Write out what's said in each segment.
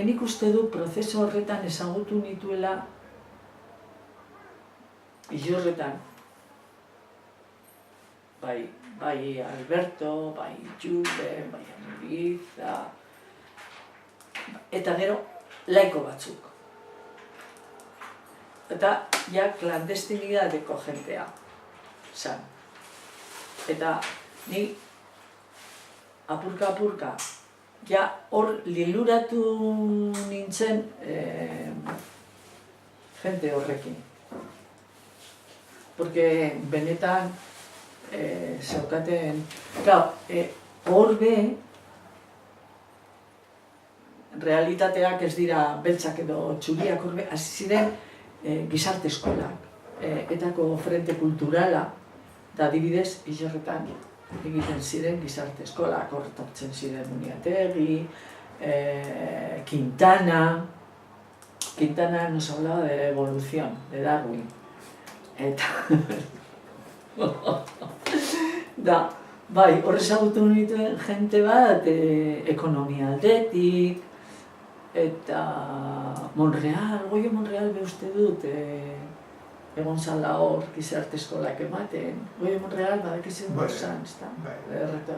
Nik uste du prozesu horretan ezagutu nituela Illorretan, bai Alberto, bai Jule, bai Amuriza, eta gero laiko batzuk. Eta ja klandestinidadeko jentea zan. Eta ni apurka, ja hor liluratu nintzen jente horrekin. Porque benetan zeukaten, hor be, realitateak ez dira beltzak edo txuriak hor be, hasi ziren gizarte eskolak, etako frente kulturala, da adibidez, Illorretan egiten ziren gizarte eskolak, horretortzen ziren Uniategi, Quintana nos hablaba de evolución, de Darwin. Eta, da, bai, hor ezagutu nituen jente bat, ekonomia aldetik, eta Goio Monreal be uste dut, egon zala hor, gizarte eskolak ematen. Goio Monreal badakizen hor zan, ezta?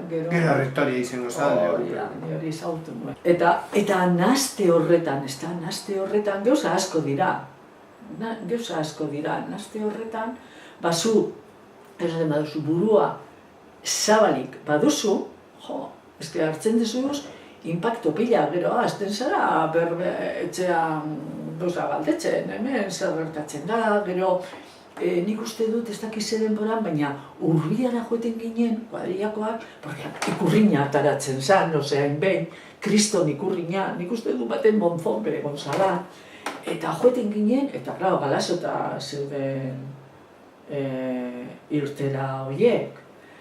Gero rektoria izango zan. Hori ezagutu nuen. Eta naste horretan, ezta? Naste horretan gauza asko dira. Naste horretan, bazu, esaten baduzu burua zabalik baduzu, eske hartzen dezuz, impacto pila, gero, azten zara, etxean gauza galdetzen, hemen zer gertatzen da, gero, nik uste dut ez dakiz denboran, baina Urbiara joeten ginen, kuadrillakoak, ikurriña ataratzen zan, hainbehin, kriston ikurriña, nik uste dut baten Monzón bere Gonzala, eta joeten ginen, eta, galasota zeuden irtera horiek.